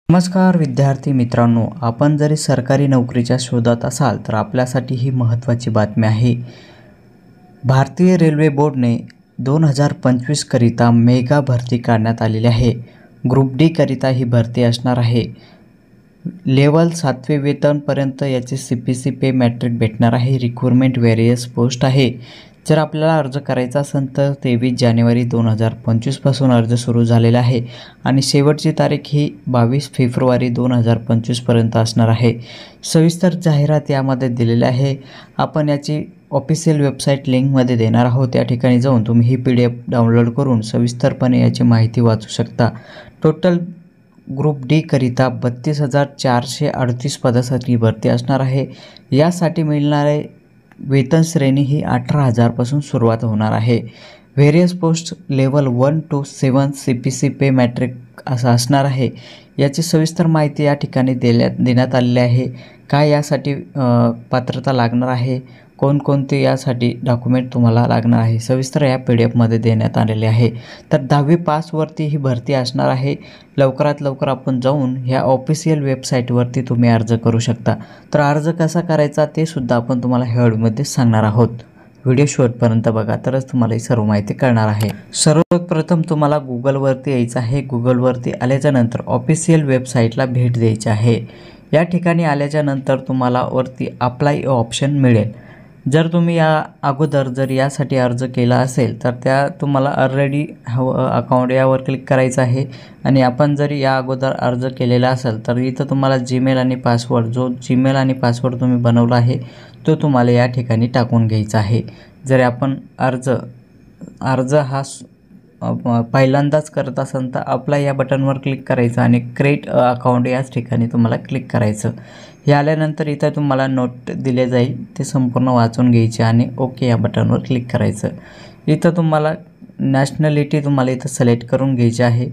नमस्कार विद्यार्थी मित्रांनो, आपण जरी सरकारी नोकरीच्या शोधात असाल तर आपल्यासाठी ही महत्त्वाची बातमी आहे। भारतीय रेल्वे बोर्डने 2025 करिता मेगा भरती काढण्यात आलेली आहे। ग्रुप डी करिता ही भरती असणार आहे। लेवल 7वे वेतनपर्यंत याचे CPC पे मॅट्रिक भेटणार आहे। रिक्वायरमेंट व्हेरियस पोस्ट आहे। जर आपल्याला अर्ज करायचा असेल तर 23 जानेवारी 2025 पासून अर्ज सुरू झालेला आहे आणि शेवटची तारीख ही 22 फेब्रुवारी 2025 पर्यंत असणार आहे। सविस्तर जाहिरात यामध्ये दिलेली आहे। आपण याची ऑफिशियल वेबसाईट लिंकमध्ये देणार आहोत। त्या ठिकाणी जाऊन तुम्ही ही PDF डाउनलोड करून सविस्तरपणे याची माहिती वाचू शकता। टोटल ग्रुप डी करिता 32,438 पदासाठी भरती असणार आहे। यासाठी मिळणारे वेतन श्रेणी ही 18,000 पासून सुरुवात होणार आहे। Various post level 1 to 7 CPC pay matrix असं असणार आहे। याची सविस्तर माहिती या ठिकाणी देण्यात आलेली आहे। काय यासाठी पात्रता लागणार आहे, कोणकोणते यासाठी डॉक्युमेंट तुम्हाला लागणार आहे, सविस्तर या PDF मध्ये देण्यात आलेले आहे। तर 10वी पासवरती ही भरती असणार आहे। लवकरात लवकर आपण जाऊन ह्या ऑफिशियल वेबसाईटवरती तुम्ही अर्ज करू शकता। तर अर्ज कसा करायचा ते सुद्धा आपण तुम्हाला ह्या व्हिडिओमध्ये सांगणार आहोत। व्हिडिओ शेवटपर्यंत बघा तरच तुम्हाला ही सर्व माहिती कळणार आहे। सर्वप्रथम तुम्हाला गुगलवरती यायचं आहे। गुगलवरती आल्याच्या नंतर ऑफिशियल वेबसाईटला भेट द्यायची आहे। या ठिकाणी आल्याच्या नंतर तुम्हाला वरती अप्लाय ऑप्शन मिळेल। जर तुम्ही या अगोदर जर यासाठी अर्ज केला असेल तर त्या तुम्हाला ऑलरेडी अकाउंट यावर क्लिक करायचं आहे आणि आपण जर या अगोदर अर्ज केलेला असेल तर इथं तुम्हाला जीमेल आणि पासवर्ड, जो जीमेल आणि पासवर्ड तुम्ही बनवला आहे तो तुम्हाला या ठिकाणी टाकून घ्यायचा आहे। जर आपण अर्ज हा पहिल्यांदाच करत असाल तर अप्लाय या बटनवर क्लिक करायचं आणि क्रिएट अकाउंट याच ठिकाणी तुम्हाला क्लिक करायचं। हे आल्यानंतर इथं तुम्हाला नोट दिले जाईल, ते संपूर्ण वाचून घ्यायचे आणि ओके या बटनवर क्लिक करायचं। इथं तुम्हाला नॅशनॅलिटी तुम्हाला इथं सिलेक्ट करून घ्यायची आहे।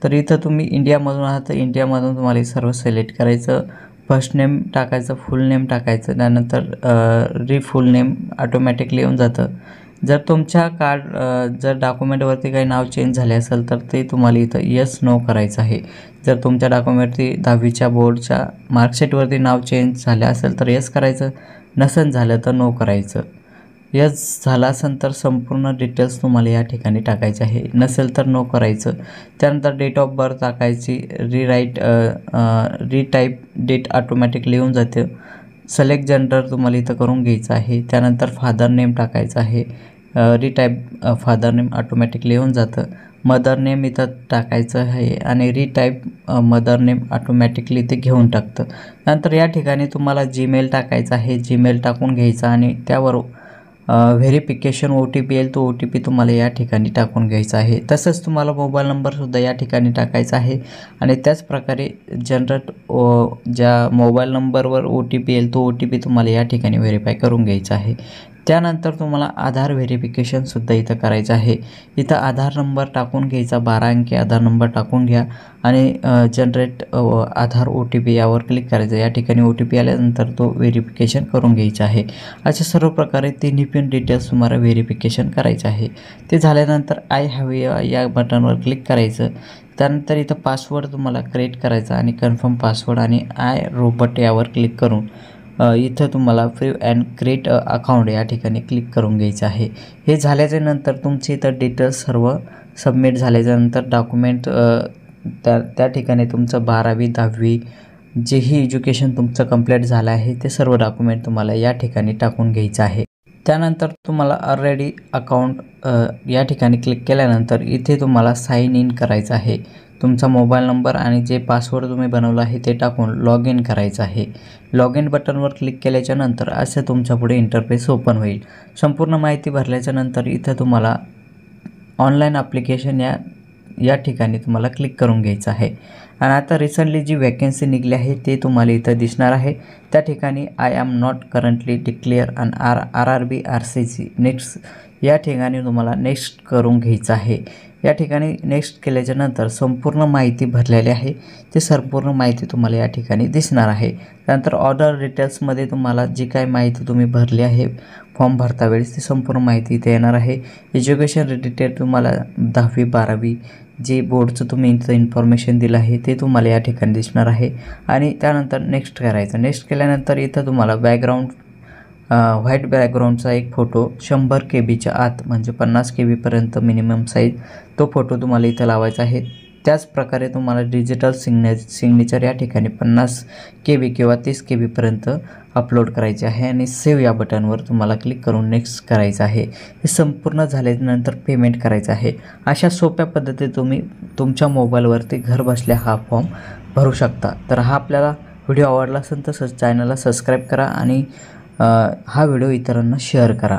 तर इथं तुम्ही इंडियामधून आहात तर इंडियामधून तुम्हाला हे सर्व सिलेक्ट करायचं। फर्स्ट नेम टाकायचं, फुल नेम टाकायचं, त्यानंतर फुल नेम ऑटोमॅटिकली येऊन जातं। जर तुमच्या जर डॉक्युमेंटवरती काही नाव चेंज झाले असेल तर ते तुम्हाला इथं येस नो करायचं आहे। जर तुमच्या डॉक्युमेंटवरती 10वीच्या बोर्डच्या मार्कशीटवरती नाव चेंज झाले असेल तर येस करायचं, नसेल झालं तर नो करायचं। येस झाला असेल तर संपूर्ण डिटेल्स तुम्हाला या ठिकाणी टाकायचे आहे, नसेल तर नो करायचं। त्यानंतर डेट ऑफ बर्थ टाकायची, रिटाईप डेट ऑटोमॅटिकली येऊन जाते। सिलेक्ट जेंडर तुम्हाला इथं करून घ्यायचं आहे। त्यानंतर फादर नेम टाकायचं आहे, रिटाईप फादर नेम ऑटोमॅटिकली येऊन जातं। मदर नेम इथं टाकायचं आहे आणि रिटाईप मदर नेम ऑटोमॅटिकली ते घेऊन टाकतं। नंतर या ठिकाणी तुम्हाला जीमेल टाकायचं आहे, जीमेल टाकून घ्यायचा आणि त्यावर व्हेरिफिकेशन OTP येईल, तो OTP तुम्हाला या ठिकाणी टाकून घ्यायचा आहे। तसंच तुम्हाला मोबाईल नंबरसुद्धा या ठिकाणी टाकायचा आहे आणि त्याचप्रकारे ज्या मोबाईल नंबरवर OTP येईल तो OTP तुम्हाला या ठिकाणी व्हेरीफाय करून घ्यायचा आहे। त्यानंतर तुम्हाला आधार व्हेरिफिकेशनसुद्धा इथं करायचं आहे। इथं आधार नंबर टाकून घ्यायचा, 12 अंकी आधार नंबर टाकून घ्या आणि जनरेट आधार OTP यावर क्लिक करायचं। या ठिकाणी OTP आल्यानंतर तो व्हेरिफिकेशन करून घ्यायचा आहे। अशा सर्व प्रकारे तिन्ही पण डिटेल्स तुम्हाला व्हेरिफिकेशन करायचं आहे। ते झाल्यानंतर आय हॅव या बटनवर क्लिक करायचं। त्यानंतर इथं पासवर्ड तुम्हाला क्रिएट करायचा आणि कन्फर्म पासवर्ड आणि आय रोबोट यावर क्लिक करून इथं तुम्हाला फ्री अँड क्रिएट अकाउंट या ठिकाणी क्लिक करून घ्यायचं आहे। हे झाल्याच्या नंतर तुमचे इथं डिटेल्स सर्व सबमिट झाल्याच्यानंतर डॉक्युमेंट त्या ठिकाणी तुमचं 12वी 10वी जेही एज्युकेशन तुमचं कंप्लीट झालं आहे ते सर्व डॉक्युमेंट तुम्हाला या ठिकाणी टाकून घ्यायचं आहे। त्यानंतर तुम्हाला ऑलरेडी अकाउंट या ठिकाणी क्लिक केल्यानंतर इथे तुम्हाला साइन इन करायचं आहे। तुमचा मोबाईल नंबर आणि जे पासवर्ड तुम्ही बनवला आहे ते टाकून लॉग इन करायचं आहे। लॉग इन बटनवर क्लिक केल्याच्या नंतर असं तुमच्यापुढे इंटरफेस ओपन होईल। संपूर्ण माहिती भरल्याच्या नंतर इथं तुम्हाला ऑनलाईन ॲप्लिकेशन या ठिकाणी तुम्हाला क्लिक करून घ्यायचं आहे आणि आता रिसेंटली जी वॅकन्सी निघली आहे ते तुम्हाला इथं दिसणार आहे। त्या ठिकाणी I am not currently declare and RRB RCC next या ठिकाणी तुम्हाला नेक्स्ट करून घ्यायचं आहे। या ठिकाणी नेक्स्ट केल्याच्या नंतर संपूर्ण माहिती भरलेली आहे, ते संपूर्ण माहिती तुम्हाला या ठिकाणी दिसणार आहे। त्यानंतर ऑर्डर डिटेल्समध्ये तुम्हाला जी काही माहिती तुम्ही भरली आहे फॉर्म भरता वेळेस ती संपूर्ण माहिती इथे येणार आहे। एज्युकेशन डिटेल तुम्हाला 10वी 12वी जे बोर्डचं तुम्ही इथं इन्फॉर्मेशन दिलं आहे ते तुम्हाला या ठिकाणी दिसणार आहे। आणि त्यानंतर नेक्स्ट करायचं। नेक्स्ट केल्यानंतर इथं तुम्हाला बॅकग्राऊंड व्हाईट बॅकग्राऊंडचा एक फोटो 100 KBच्या आत म्हणजे 50 KB पर्यंत मिनिमम साईज तो फोटो तुम्हाला इथं लावायचा आहे। त्याच प्रकारे तुम्हाला डिजिटल सिग्नेचर या ठिकाणी 50 KB किंवा 30 KB पर्यंत अपलोड करायचे आहे आणि सेव्ह या बटनवर तुम्हाला क्लिक करून नेक्स्ट करायचं आहे। हे संपूर्ण झाल्यानंतर पेमेंट करायचं आहे। अशा सोप्या पद्धतीने तुम्ही तुमच्या मोबाईलवरती घर बसल्या हा फॉर्म भरू शकता। तर हा आपल्याला व्हिडिओ आवडला असेल तर चॅनलला सबस्क्राईब करा आणि हा व्हिडिओ इतरांना शेअर करा।